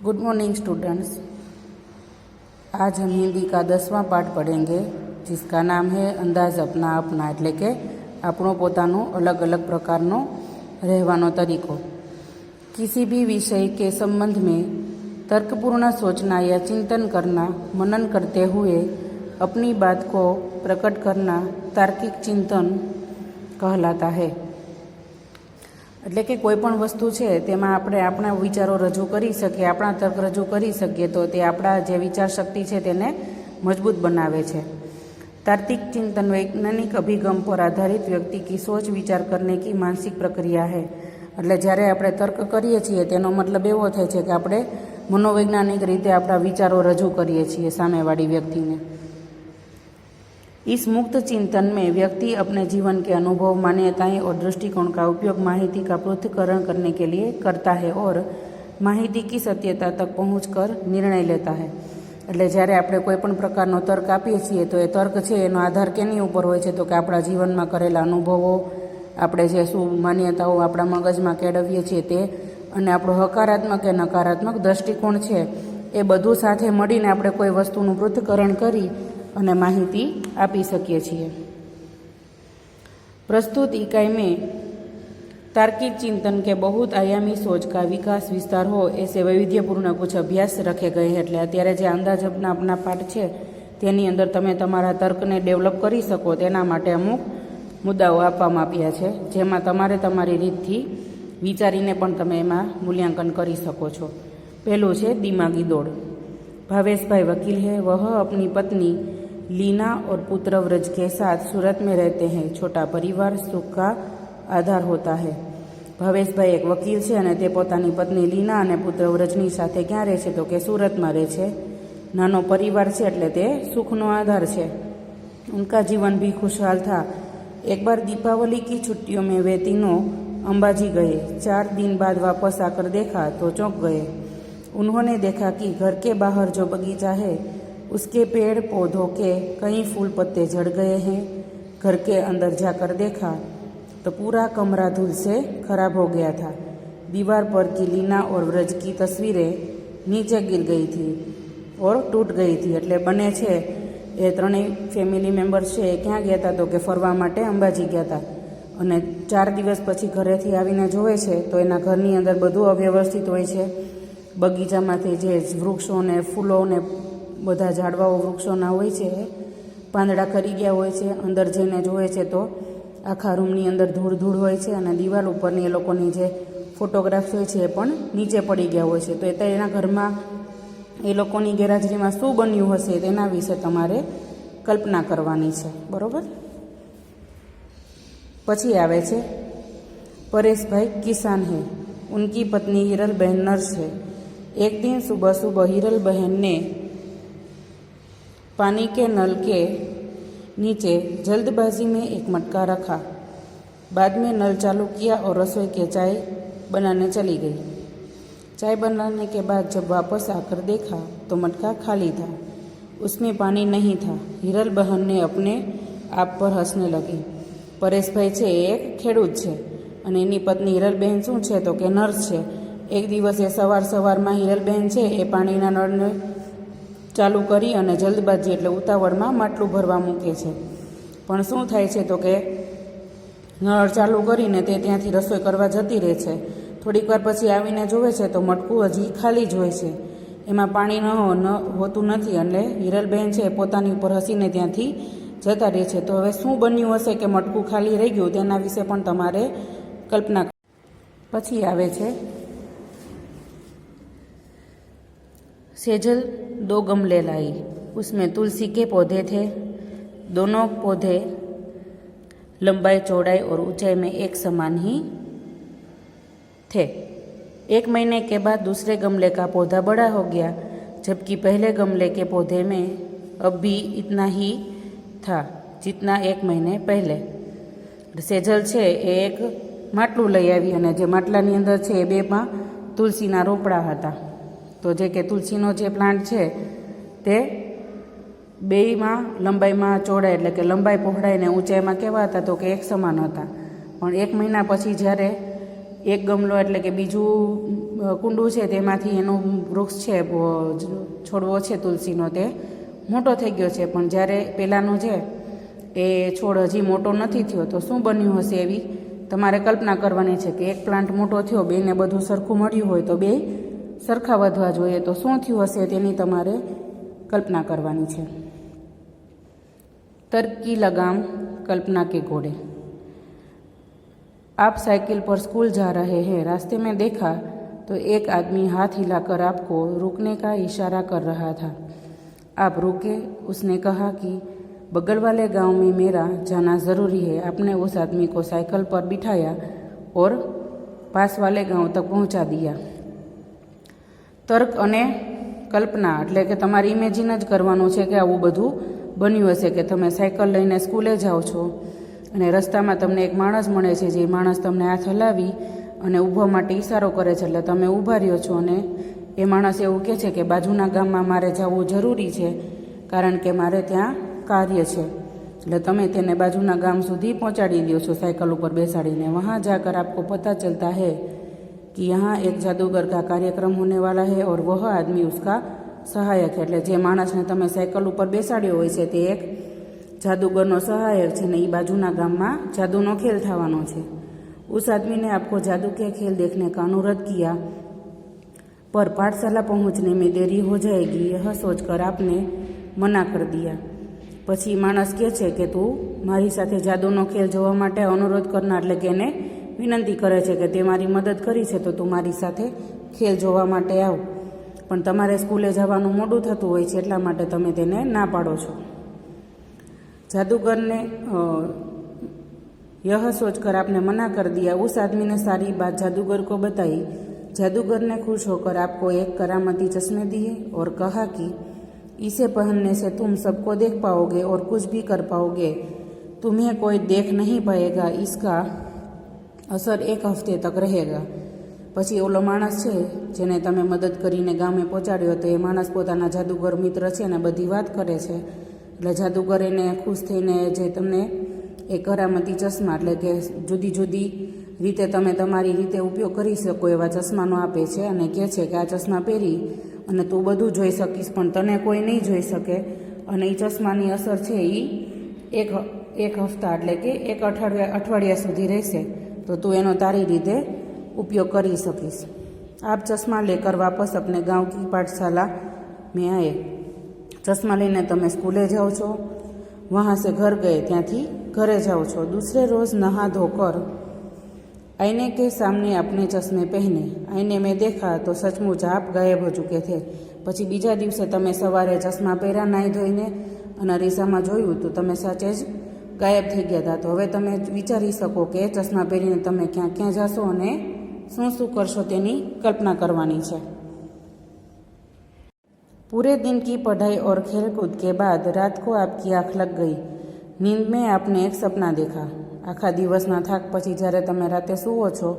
Good morning students. आज हम हिंदी का 10वां पाठ पढ़ेंगे जिसका नाम है अंदाज अपना अपना એટલે કે આપણો પોતાનો अलग अलग પ્રકારનો રહેવાનો તરીકો। किसी भी विषय के संबंध में तर्कपूर्ण सोचना या चिंतन करना, मनन करते हुए अपनी बात को प्रकट करना तार्किक चिंतन कहलाता है। એટલે કે કોઈ પણ વસ્તુ છે તેમાં આપણે આપણા વિચારો રજૂ કરી શકીએ, આપણા તર્ક રજૂ કરી શકીએ તો તે આપણા જે વિચાર શક્તિ છે તેને મજબૂત બનાવે છે। तार्किक चिंतन वैज्ञानिक अभिगम पर आधारित व्यक्ति की सोच विचार करने की मानसिक प्रक्रिया है। એટલે જ્યારે આપણે તર્ક કરીએ છીએ તેનો મતલબ એવો થાય છે કે આપણે મનોવૈજ્ઞાનિક રીતે આપણા વિચારો રજૂ કરીએ છીએ સામેવાળી વ્યક્તિને। इस मुक्त चिंतन में व्यक्ति अपने जीवन के अनुभव, मान्यताएं और दृष्टिकोण का उपयोग माहिती का पृथक्करण करने के लिए करता है और माहिती की सत्यता तक पहुंचकर निर्णय लेता है। એટલે જ્યારે આપણે કોઈ પણ પ્રકારનો તર્ક આપીએ છીએ તો એ તર્ક છે એનો આધાર કેની ઉપર હોય છે તો કે આપણા જીવનમાં કરેલા અનુભવો, આપણે જે શું માન્યતાઓ આપણા મગજમાં કેળવીએ છીએ તે, અને આપણો હકારાત્મક કે નકારાત્મક દૃષ્ટિકોણ છે એ બધું સાથે મળીને આપણે કોઈ વસ્તુનું પૃથ્થકરણ કરી અને માહિતી આપી શકીએ છીએ। प्रस्तुत इकाई में तार्किक चिंतन के बहुत आयामी सोच का विकास विस्तार हो ऐसे वैविध्यपूर्ण कुछ अभ्यास रखे गए हैं। એટલે અત્યારે જે અંદાજ अपना पाठ છે તેની અંદર તમે તમારા તર્કને ડેવલપ કરી શકો તેના માટે અમુક મુદ્દાઓ આપવામાં આવ્યા છે જેમાં તમારે તમારી રીતથી વિચારીને પણ તમે એમાં મૂલ્યાંકન કરી શકો છો। પહેલું છે દિમાગી દોડ। भावेश भाई वकील है। वह अपनी पत्नी लीना और पुत्र व्रज के साथ सूरत में रहते हैं। छोटा परिवार सुख का आधार होता है। भावेश भाई एक वकील है અને તે પોતાની પત્ની લીના અને પુત્ર વ્રજની સાથે ક્યાં રહે છે તો કે સુરતમાં રહે છે। નાનો પરિવાર છે એટલે તે સુખનો આધાર છે। उनका जीवन भी खुशहाल था। एक बार दीपावली की छुट्टियों में वे तीनों अंबाजी गए। 4 दिन बाद वापस आकर देखा तो चौंक गए। उन्होंने देखा कि घर के बाहर जो बगीचा है उसके पेड़ पौधों के कई फूल पत्ते झड़ गए हैं। घर के अंदर जाकर देखा तो पूरा कमरा धूल से खराब हो गया था। दीवार पर की लीना और व्रज की तस्वीरें नीचे गिर गई थी और टूट गई थी। એટલે બને છે એ ત્રણેય ફેમિલી મેમ્બર્સ છે એ ક્યાં ગયા હતા તો કે ફરવા માટે અંબાજી ગયા હતા અને 4 દિવસ પછી ઘરેથી આવીને જોવે છે તો એના ઘરની અંદર બધું અવ્યવસ્થિત હોય છે। બગીચામાંથી જે વૃક્ષો ને ફૂલો ને બધા ઝાડવાઓ વૃક્ષોના હોય છે પાંદડા ખરી ગયા હોય છે। અંદર જઈને જોવે છે તો આખા રૂમની અંદર ધૂળ ધૂળ હોય છે અને દિવાલ ઉપરની એ લોકોની જે ફોટોગ્રાફ્સ હોય છે એ પણ નીચે પડી ગયા હોય છે। તો એ તો એના ઘરમાં એ લોકોની ગેરહાજરીમાં શું બન્યું હશે તેના વિશે તમારે કલ્પના કરવાની છે, બરોબર। પછી આવે છે परेश भाई किसान है। उनकी पत्नी हिरल बहन नर्स है। एक दिन सुबह सुबह हिरल बहन ने पानी के नल के नीचे जल्दबाजी में एक मटका रखा। बाद में नल चालू किया और रसोई के चाय बनाने चली गई। चाय बनाने के बाद जब वापस आकर देखा तो मटका खाली था, उसमें पानी नहीं था। हिरल बहन ने अपने आप पर हंसने लगी। परेश भाई છે એક ખેડૂત છે અને એની પત્ની હિરલબહેન શું છે તો કે નર્સ છે। એક દિવસે સવારમાં હિરલબહેન છે એ પાણીના નળને ચાલુ કરી અને જલ્દબાજી એટલે ઉતાવળમાં માટલું ભરવા મૂકે છે। પણ શું થાય છે તો કે નળ ચાલુ કરીને તે ત્યાંથી રસોઈ કરવા જતી રહે છે। થોડીક વાર પછી આવીને જોવે છે તો મટકું હજી ખાલી જ હોય છે, એમાં પાણી ન હોતું નથી। એટલે હિરલબહેન છે પોતાની ઉપર હસીને ત્યાંથી જતા રહે છે। તો હવે શું બન્યું હશે કે મટકું ખાલી રહી ગયું તેના વિશે પણ તમારે कल्पना। પછી આવે છે सेजल 2 गमले लाई। उसमें तुलसी के पौधे थे। दोनों पौधे लंबाई, चौड़ाई और ऊंचाई में एक समान ही थे। 1 महीने के बाद दूसरे गमले का पौधा बड़ा हो गया, जबकि पहले गमले के पौधे में अब भी इतना ही था जितना 1 महीने पहले। सेजल છે એ એક માટલું લઈ આવી અને જે માટલાની અંદર છે એ બેમાં તુલસીના રોપડા હતા। તો જે કે તુલસીનો જે પ્લાન્ટ છે તે બેયમાં લંબાઈમાં ચોડાઈ એટલે કે લંબાઈ પહોળાઈ ને ઊંચાઈમાં કેવા હતા તો કે એક સમાન હતા। પણ 1 મહિના પછી જ્યારે એક ગમલો એટલે કે બીજું કુંડું છે તેમાંથી એનું વૃક્ષ છે, છોડવો છે તુલસીનો, તે મોટો થઈ ગયો છે. પણ જ્યારે પહેલાંનો છે એ છોડ હજી મોટો નથી થયો, તો શું બન્યું હશે એવી તમારે કલ્પના કરવાની છે કે એક પ્લાન્ટ મોટો થયો, બેને બધું સરખું મળ્યું હોય તો બે સરખા વધવા જોઈએ, તો શું થયું હશે તેની તમારે कल्पना करवानी है। तर्क की लगाम कल्पना के घोड़े। आप साइकिल पर स्कूल जा रहे हैं, रास्ते में देखा तो एक आदमी हाथ हिलाकर आपको रुकने का इशारा कर रहा था। आप रुके। उसने कहा कि बगल वाले गांव में मेरा जाना ज़रूरी है। आपने उस आदमी को साइकिल पर बिठाया और पास वाले गांव तक पहुंचा दिया। तर्क अने कल्पना एटले के तमारे इमेजिन ज करवानुं छे के आवुं बधुं बन्युं हशे के तमे साइकल लईने स्कूले जाओ छो अने रस्तामां तमने एक माणस मळे छे, जे माणस तमने हाथ हलावी अने ऊभा माटे इशारो करे छे, एटले तमे ऊभा रह्यो छो अने ए माणस एवुं कहे छे के बाजुना गाममां मारे जवुं जरूरी छे, कारण के मारे त्यां कार्य छे। एटले तमे तेने बाजुना गाम सुधी पहोंचाडी दो छो साइकल पर बेसाडीने। वहाँ जाकर आपको पता चलता है कि यहाँ एक जादूगर का कार्यक्रम होने वाला है और वह आदमी उसका सहायक है। एटले जे माणसने तमे साइकल पर बेसाड्यो होय छे ते एक जादूगरनो सहायक छे ने ई बाजुना गाममां जादूनो खेल थवानो छे। उस आदमी ने आपको जादू के खेल देखने का अनुरोध किया, पर पाठशाला पहुंचने में देरी हो जाएगी, यह सोचकर आपने मना कर दिया। पछी माणस कहे छे के तू मारी साथे जादूनो खेल जोवा माटे अनुरोध करनार, एटले के एने विनंती करे छे के ते मारी मदद करी छे तो तू मारी साथे खेल जोवा माटे आव, पण तमारे स्कूले जवानुं मोडुं थतुं होय छे એટલા માટે તમે તેને ના પાડો છો। जादूगर ने यह सोचकर आपने मना कर दिया। उस आदमी ने सारी बात जादूगर को बताई। जादूगर ने खुश होकर आपको एक करामती चश्मे दिए और कहा कि इसे पहनने से तुम सबको देख पाओगे और कुछ भी कर पाओगे, तुम्हें कोई देख नहीं पाएगा, इसका असर एक हफ्ते तक रहेगा। पछी ओलो माणस छे जेने तमे मदद करीने गामे पहोंचाड्यो, तो ए माणस पोताना जादूगर मित्र छे ने बधी वात करे छे। एटले जादूगर एने खुश थईने जे तमने एक करामती चश्मा एटले के जुदी जुदी रीते तमे तमारी रीते उपयोग करी शको एवा चश्मानो आपे छे अने कहे छे के आ चश्मा पहेरी अने तू बधुं जोई शकीश पण तने कोई नहीं जोई शके, अने ई चश्मानी असर छे ई एक हफ्ता एटले के एक अठवाडिया सुधी रहेशे, तो तू एनो तारी रीते उपयोग करी सकीश। आप चश्मा लेकर वापस अपने गांव की पाठशाला में आए। चश्मा लेने तमे स्कूले जाओ छो, वहाँ से घर गए, त्यांथी घरे जाओ छो। दूसरे रोज नहा धोकर आईने के सामने अपने चश्मे पहने। आईने में देखा तो सचमुच आप गायब हो चुके थे। पछी बीजा दिवसे तमे सवारे चश्मा पहेर्या नाई धोईने अने अरीसामां जोयुं तो तमे साचे ज गायब थई गया था। तो हवे तमे विचारी शको के चश्मा पहेरीने तमे क्यां क्यां जाशो अने शुं शुं करशो तेनी कल्पना करवानी छे। पूरे दिन की पढ़ाई और खेलकूद के बाद रात को आपकी आँख लग गई। नींद में आपने एक सपना देखा। आखा दिवसना थाक पछी ज्यारे तमे राते सुवो छो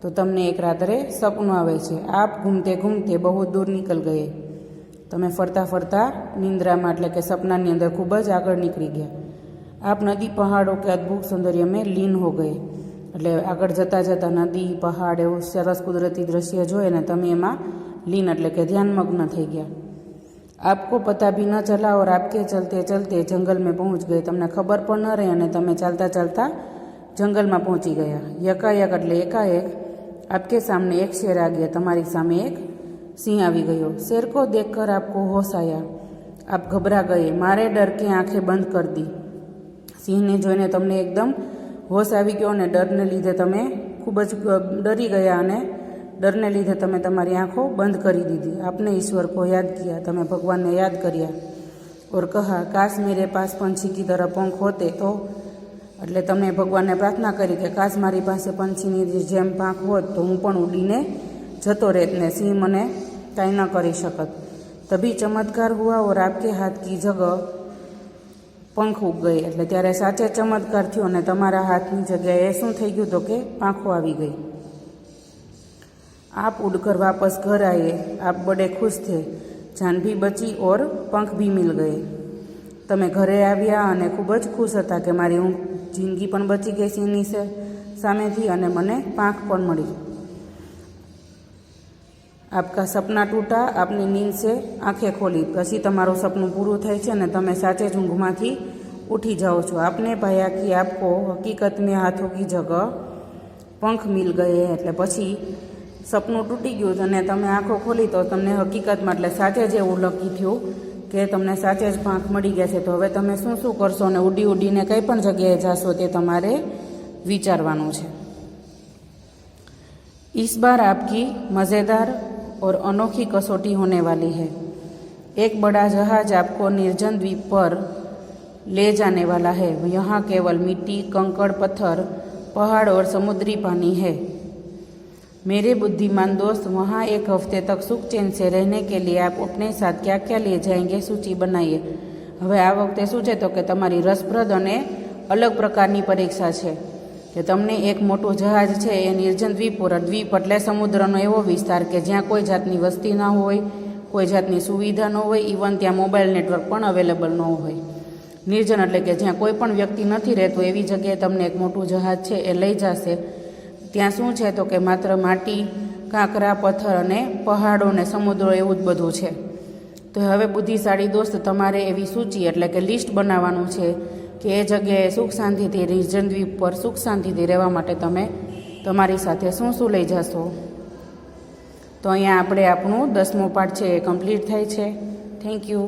तो तमने एक रात्रे सपनुं आवे छे। आप घूमते घूमते बहुत दूर निकल गए। तमे फरता फरता निंद्रामां एटले के सपनानी अंदर खूब ज आगळ निकळी गया। आप नदी पहाड़ों के अद्भुत सौंदर्य में लीन हो गए। एटले आगळ जता जता नदी पहाड़ एवं सरस कुदरती दृश्य जोईने तमे एमां लीन एटले के ध्यानमग्न थई गया। आपको पता भी न चला और आपके चलते चलते जंगल में पहुंच गए। तमने खबर पण न रही अने तमे चालता चालता जंगल में पहुंची गया। यकायक एटले एकाएक आपके सामने एक शेर आ गया। तमारी सामे एक सिंह आवी गयो। शेर को देखकर आपको होश आया। आप घबरा गए, मारे डर के आंखें बंद कर दी। सिंह ने जोईने तमने एकदम होश आवी गयो अने डरने लीधे तमे खूब ज डरी गया अने डरने लीधे तमे तमारी आँखों बंद करी दीधी। आपने ईश्वर को याद किया, तमे भगवान ने याद कर्या और कहा काश मेरे पास पंछी की तरह पंख होते तो। एटले तमे भगवान ने प्रार्थना करी कि काश मारी पासे पंछीनी जेम પાંખ होत तो हूँ पण उड़ीने जतो रहेत ने सिंह मने कांई न करी शकत। तभी चमत्कार हुआ और आपके हाथ की जगह पंख उग गए। एटले त्यारे साचे चमत्कार थयो अने तमारा हाथनी जग्याए शुं थई गयुं तो के પાંખો आवी गई। आप उड़कर वापस घर आए। आप बड़े खुश थे। जान भी बची और पंख भी मिल गए। तमे घरे आव्या अने खूब ज खुश हता के मारी जिंदगी पण बची गई સામેથી અને મને પાંખ પણ મળી. આપકા સપના તૂટા, આપની નીંદ સે આંખેं ખોલી. પછી તમારું સપનું પૂરું થાય છે અને તમે સાચે જ ઊંઘમાંથી ઉઠી જાઓ છો. આપને પાયા કે આપકો હકીકત મેં હાથોं की જગહ પંખ મિલ ગયે. એટલે પછી સપનું તૂટી ગયું અને તમે આંખો ખોલી તો તમને હકીકતમાં એટલે સાચે જ એવું લકી થયું કે તમને સાચે જ પાંખ મળી ગયા છે. તો હવે તમે શું શું કરશો અને ઉડી ઉડીને કંઈ પણ જગ્યાએ જાશો તે તમારે વિચારવાનું છે. इस बार आपकी मज़ेदार और अनोखी कसौटी होने वाली है. एक बड़ा जहाज आपको निर्जन द्वीप पर ले जाने वाला है. यहाँ केवल मिट्टी, कंकड़, पत्थर, पहाड़ और समुद्री पानी है. मेरे बुद्धिमान दोस्त, वहाँ एक हफ्ते तक सुख चैन से रहने के लिए आप अपने साथ क्या क्या ले जाएंगे सूची बनाइए. હવે આ વખતે શું છે તો કે તમારી રસપ્રદ અને અલગ પ્રકારની પરીક્ષા છે કે તમને એક મોટું જહાજ છે એ નિર્જન દ્વીપ પર, દ્વીપ એટલે સમુદ્રનો એવો વિસ્તાર કે જ્યાં કોઈ જાતની વસ્તી ના હોય, કોઈ જાતની સુવિધા ન હોય, ઇવન ત્યાં મોબાઈલ નેટવર્ક પણ અવેલેબલ ન હોય. નિર્જન એટલે કે જ્યાં કોઈ પણ વ્યક્તિ નથી રહેતું એવી જગ્યાએ તમને એક મોટું જહાજ છે એ લઈ જશે. ત્યાં શું છે તો કે માત્ર માટી, કાંકરા, પથ્થર અને પહાડો ને સમુદ્રો એવું જ બધું છે. તો હવે બુદ્ધિશાળી દોસ્ત, તમારે એવી સૂચિ એટલે કે લિસ્ટ બનાવવાનું છે કે એ જગ્યાએ સુખ શાંતિથી, નિર્જન દ્વીપ પર સુખ શાંતિથી રહેવા માટે તમે તમારી સાથે શું શું લઈ જશો. તો અહીંયા આપણે આપણું 10મો પાઠ છે એ કમ્પ્લીટ થાય છે. Thank you.